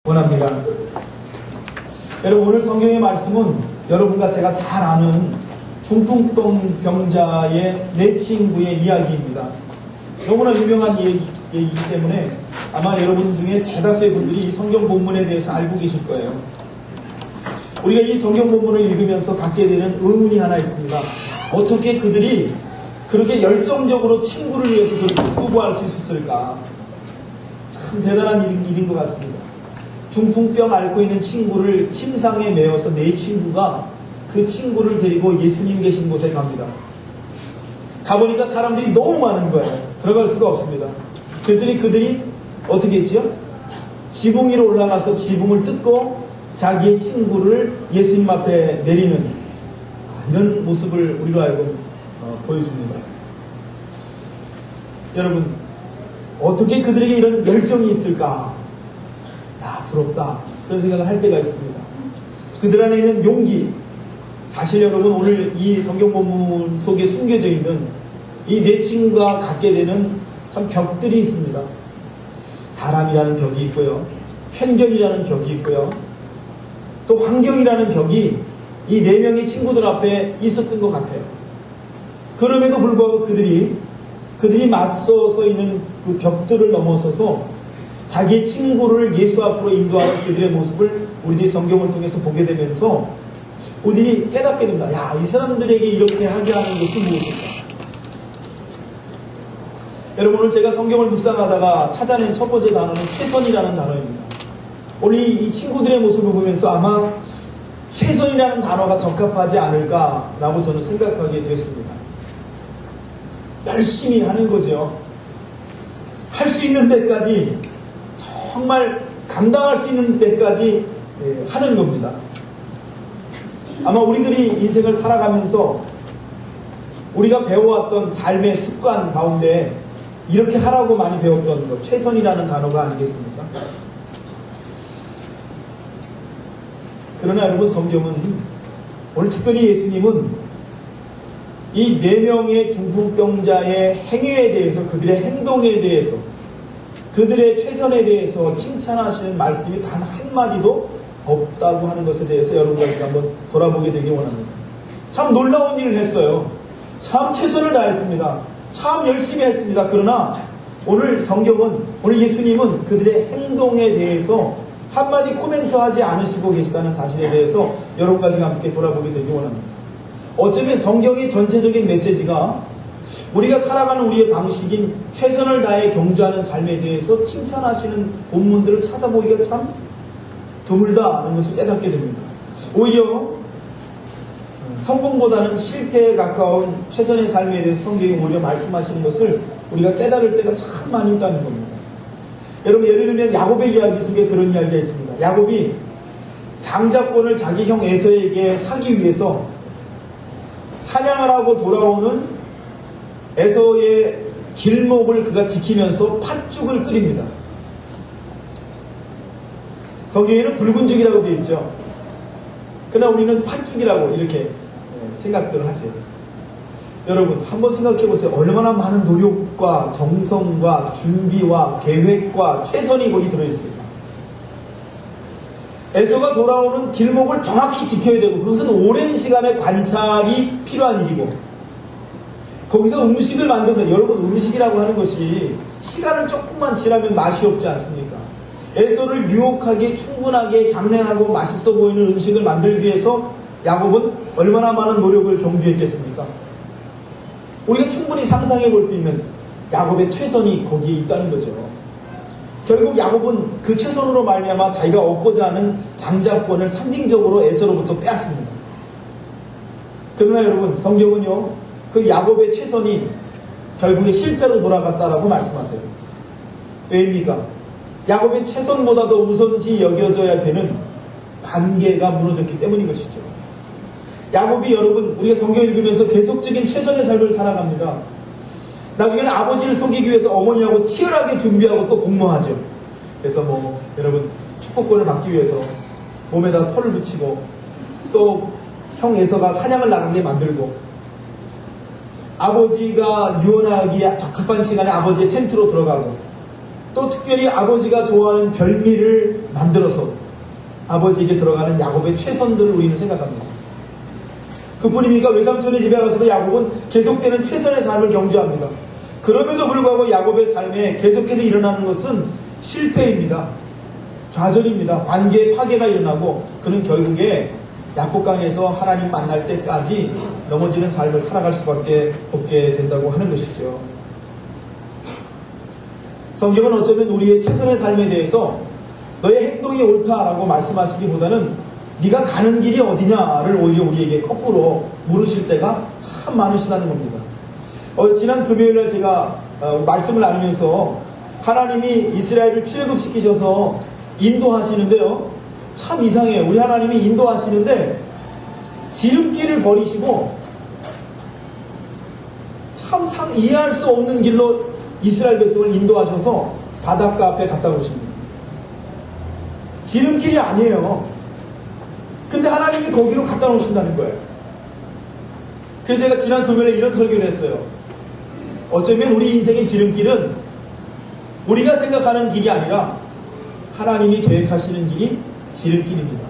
원합니다. 여러분, 오늘 성경의 말씀은 여러분과 제가 잘 아는 중풍병 병자의 내 친구의 이야기입니다. 너무나 유명한 얘기이기 때문에 아마 여러분 중에 대다수의 분들이 이 성경 본문에 대해서 알고 계실 거예요. 우리가 이 성경 본문을 읽으면서 갖게 되는 의문이 하나 있습니다. 어떻게 그들이 그렇게 열정적으로 친구를 위해서 그렇게 수고할 수 있었을까? 참 대단한 일인 것 같습니다. 중풍병 앓고 있는 친구를 침상에 메어서 내 친구가 그 친구를 데리고 예수님 계신 곳에 갑니다. 가보니까 사람들이 너무 많은 거예요. 들어갈 수가 없습니다. 그랬더니 그들이 어떻게 했죠? 지붕 위로 올라가서 지붕을 뜯고 자기의 친구를 예수님 앞에 내리는 이런 모습을 우리로 하여금 보여줍니다. 여러분, 어떻게 그들에게 이런 열정이 있을까? 부럽다. 그런 생각을 할 때가 있습니다. 그들 안에 있는 용기. 사실 여러분, 오늘 이 성경 본문 속에 숨겨져 있는 이 내 친구가 갖게 되는 참 벽들이 있습니다. 사람이라는 벽이 있고요. 편견이라는 벽이 있고요. 또 환경이라는 벽이 이 네 명의 친구들 앞에 있었던 것 같아요. 그럼에도 불구하고 그들이 맞서서 있는 그 벽들을 넘어서서 자기의 친구를 예수 앞으로 인도하는 그들의 모습을 우리들이 성경을 통해서 보게 되면서 우리들이 깨닫게 됩니다. 야, 이 사람들에게 이렇게 하게 하는 것이 무엇일까? 여러분, 오늘 제가 성경을 묵상하다가 찾아낸 첫 번째 단어는 최선이라는 단어입니다. 오늘 이 친구들의 모습을 보면서 아마 최선이라는 단어가 적합하지 않을까라고 저는 생각하게 됐습니다. 열심히 하는 거죠. 할 수 있는 데까지, 정말 감당할 수 있는 데까지 하는 겁니다. 아마 우리들이 인생을 살아가면서 우리가 배워왔던 삶의 습관 가운데 이렇게 하라고 많이 배웠던 것, 최선이라는 단어가 아니겠습니까? 그러나 여러분, 성경은 오늘 특별히 예수님은 이 네 명의 중풍병자의 행위에 대해서, 그들의 행동에 대해서, 그들의 최선에 대해서 칭찬하시는 말씀이 단 한마디도 없다고 하는 것에 대해서 여러분과 한번 돌아보게 되길 원합니다. 참 놀라운 일을 했어요. 참 최선을 다했습니다. 참 열심히 했습니다. 그러나 오늘 성경은, 오늘 예수님은 그들의 행동에 대해서 한마디 코멘트하지 않으시고 계시다는 사실에 대해서 여러분과 함께 돌아보게 되길 원합니다. 어쩌면 성경의 전체적인 메시지가 우리가 살아가는 우리의 방식인 최선을 다해 경주하는 삶에 대해서 칭찬하시는 본문들을 찾아보기가 참 드물다는 것을 깨닫게 됩니다. 오히려 성공보다는 실패에 가까운 최선의 삶에 대해서 성경이 오히려 말씀하시는 것을 우리가 깨달을 때가 참 많이 있다는 겁니다. 여러분, 예를 들면 야곱의 이야기 속에 그런 이야기가 있습니다. 야곱이 장자권을 자기 형 에서에게 사기 위해서 사냥을 하고 돌아오는 에서의 길목을 그가 지키면서 팥죽을 끓입니다. 성경에는 붉은 죽이라고 되어 있죠. 그러나 우리는 팥죽이라고 이렇게 생각들을 하죠. 여러분, 한번 생각해 보세요. 얼마나 많은 노력과 정성과 준비와 계획과 최선이 거기 들어있습니다. 에서가 돌아오는 길목을 정확히 지켜야 되고, 그것은 오랜 시간의 관찰이 필요한 일이고, 거기서 음식을 만든다. 여러분, 음식이라고 하는 것이 시간을 조금만 지나면 맛이 없지 않습니까? 에서를 유혹하게, 충분하게 향량하고 맛있어 보이는 음식을 만들기 위해서 야곱은 얼마나 많은 노력을 경주했겠습니까? 우리가 충분히 상상해 볼 수 있는 야곱의 최선이 거기에 있다는 거죠. 결국 야곱은 그 최선으로 말미암아 자기가 얻고자 하는 장자권을 상징적으로 에서로부터 빼앗습니다. 그러나 여러분, 성경은요, 그 야곱의 최선이 결국에 실패로 돌아갔다라고 말씀하세요. 왜입니까? 야곱의 최선보다도 우선시 여겨져야 되는 관계가 무너졌기 때문인 것이죠. 야곱이, 여러분, 우리가 성경 읽으면서 계속적인 최선의 삶을 살아갑니다. 나중에는 아버지를 속이기 위해서 어머니하고 치열하게 준비하고 또 공모하죠. 그래서 여러분, 축복권을 받기 위해서 몸에다 털을 붙이고, 또 형 에서가 사냥을 나가게 만들고, 아버지가 유언하기에 적합한 시간에 아버지의 텐트로 들어가고, 또 특별히 아버지가 좋아하는 별미를 만들어서 아버지에게 들어가는 야곱의 최선들을 우리는 생각합니다. 그뿐입니까? 외삼촌의 집에 가서도 야곱은 계속되는 최선의 삶을 경주합니다. 그럼에도 불구하고 야곱의 삶에 계속해서 일어나는 것은 실패입니다. 좌절입니다. 관계의 파괴가 일어나고 그는 결국에 야복강에서 하나님 만날 때까지 넘어지는 삶을 살아갈 수밖에 없게 된다고 하는 것이죠. 성경은 어쩌면 우리의 최선의 삶에 대해서 너의 행동이 옳다라고 말씀하시기보다는 네가 가는 길이 어디냐를 오히려 우리에게 거꾸로 물으실 때가 참 많으시다는 겁니다. 지난 금요일날 제가 말씀을 나누면서 하나님이 이스라엘을 출애굽시키셔서 인도하시는데요, 참 이상해요. 우리 하나님이 인도하시는데 지름길을 버리시고 참 이해할 수 없는 길로 이스라엘 백성을 인도하셔서 바닷가 앞에 갖다 놓으십니다. 지름길이 아니에요. 근데 하나님이 거기로 갖다 놓으신다는 거예요. 그래서 제가 지난 금요일에 이런 설교를 했어요. 어쩌면 우리 인생의 지름길은 우리가 생각하는 길이 아니라 하나님이 계획하시는 길이 지름길입니다.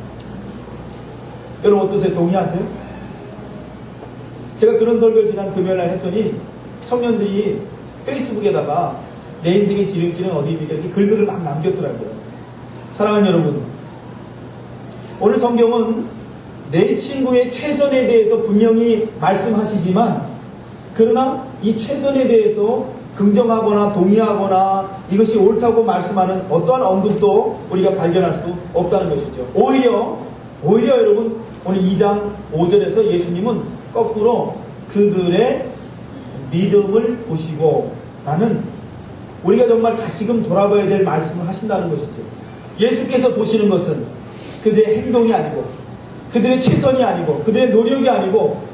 여러분 어떠세요? 동의하세요? 제가 그런 설교를 지난 금요일날 했더니 청년들이 페이스북에다가 내 인생의 지름길은 어디입니까? 이렇게 글들을 막 남겼더라고요. 사랑하는 여러분, 오늘 성경은 내 친구의 최선에 대해서 분명히 말씀하시지만 그러나 이 최선에 대해서 긍정하거나 동의하거나 이것이 옳다고 말씀하는 어떠한 언급도 우리가 발견할 수 없다는 것이죠. 오히려 여러분 오늘 2장 5절에서 예수님은 거꾸로 그들의 믿음을 보시고 라는 우리가 정말 다시금 돌아봐야 될 말씀을 하신다는 것이죠. 예수께서 보시는 것은 그들의 행동이 아니고 그들의 최선이 아니고 그들의 노력이 아니고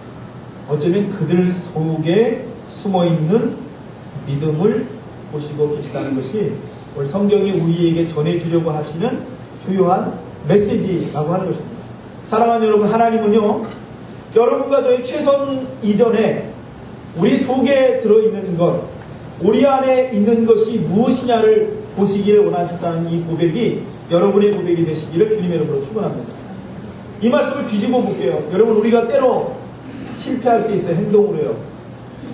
어쩌면 그들 속에 숨어있는 믿음을 보시고 계시다는 것이 오늘 성경이 우리에게 전해주려고 하시는 주요한 메시지라고 하는 것입니다. 사랑하는 여러분, 하나님은요 여러분과 저의 최선 이전에 우리 속에 들어있는 것, 우리 안에 있는 것이 무엇이냐를 보시기를 원하신다는 이 고백이 여러분의 고백이 되시기를 주님의 이름으로 축원합니다. 이 말씀을 뒤집어 볼게요. 여러분, 우리가 때로 실패할 때 있어요. 행동으로요.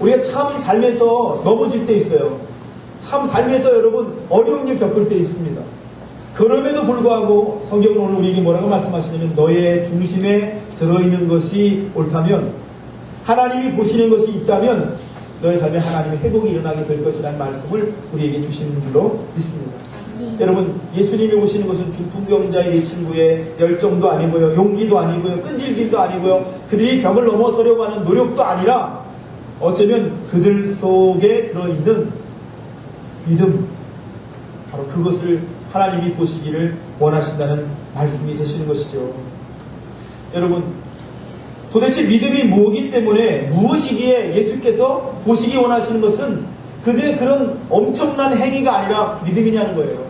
우리가 참 삶에서 넘어질 때 있어요. 참 삶에서 여러분 어려운 일 겪을 때 있습니다. 그럼에도 불구하고 성경은 오늘 우리에게 뭐라고 말씀하시냐면 너의 중심에 들어있는 것이 옳다면, 하나님이 보시는 것이 있다면 너의 삶에 하나님의 회복이 일어나게 될 것이라는 말씀을 우리에게 주시는 줄로 믿습니다. 여러분, 예수님이 오시는 것은 중풍병자의 내 친구의 열정도 아니고요, 용기도 아니고요, 끈질김도 아니고요, 그들이 벽을 넘어서려고 하는 노력도 아니라 어쩌면 그들 속에 들어있는 믿음, 바로 그것을 하나님이 보시기를 원하신다는 말씀이 되시는 것이죠. 여러분, 도대체 믿음이 뭐기 때문에, 무엇이기에 예수께서 보시기 원하시는 것은 그들의 그런 엄청난 행위가 아니라 믿음이냐는 거예요.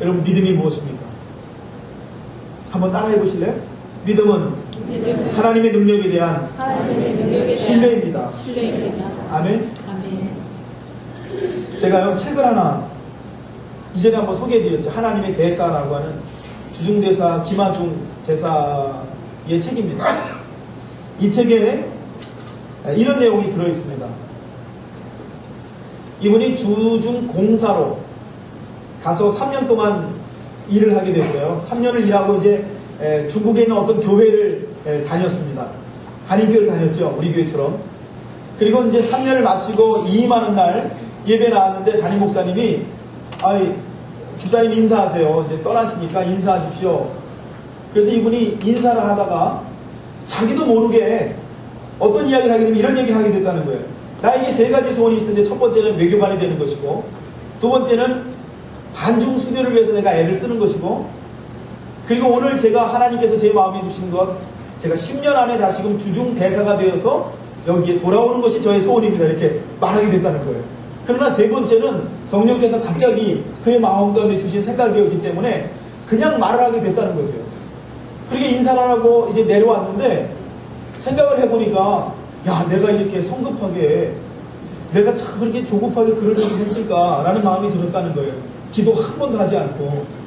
여러분, 믿음이 무엇입니까? 한번 따라해 보실래요? 믿음은 하나님의 능력에 대한 신뢰입니다. 아멘. 제가요 책을 하나 이전에 한번 소개해드렸죠. 하나님의 대사라고 하는 주중대사 김하중 대사의 책입니다. 이 책에 이런 내용이 들어있습니다. 이분이 주중공사로 가서 3년 동안 일을 하게 됐어요. 3년을 일하고 이제 중국에 있는 어떤 교회를 다녔습니다. 한인교회를 다녔죠. 우리 교회처럼. 그리고 이제 3년을 마치고 이임하는 날 예배 나왔는데 담임 목사님이 집사님 인사하세요. 이제 떠나시니까 인사하십시오. 그래서 이분이 인사를 하다가 자기도 모르게 어떤 이야기를 하게 되면 이런 얘기를 하게 됐다는 거예요. 나에게 3가지 소원이 있었는데 첫 번째는 외교관이 되는 것이고, 두 번째는 반중 수교를 위해서 내가 애를 쓰는 것이고, 그리고 오늘 제가 하나님께서 제 마음에 주신 것, 제가 10년 안에 다시금 주중 대사가 되어서 여기에 돌아오는 것이 저의 소원입니다. 이렇게 말하게 됐다는 거예요. 그러나 3번째는 성령께서 갑자기 그의 마음 가운데 주신 생각이었기 때문에 그냥 말을 하게 됐다는 거죠. 그렇게 인사를 하고 이제 내려왔는데 생각을 해보니까, 야, 내가 이렇게 성급하게, 내가 참 그렇게 조급하게 그런 얘기를 했을까라는 마음이 들었다는 거예요. 기도 한 번도 하지 않고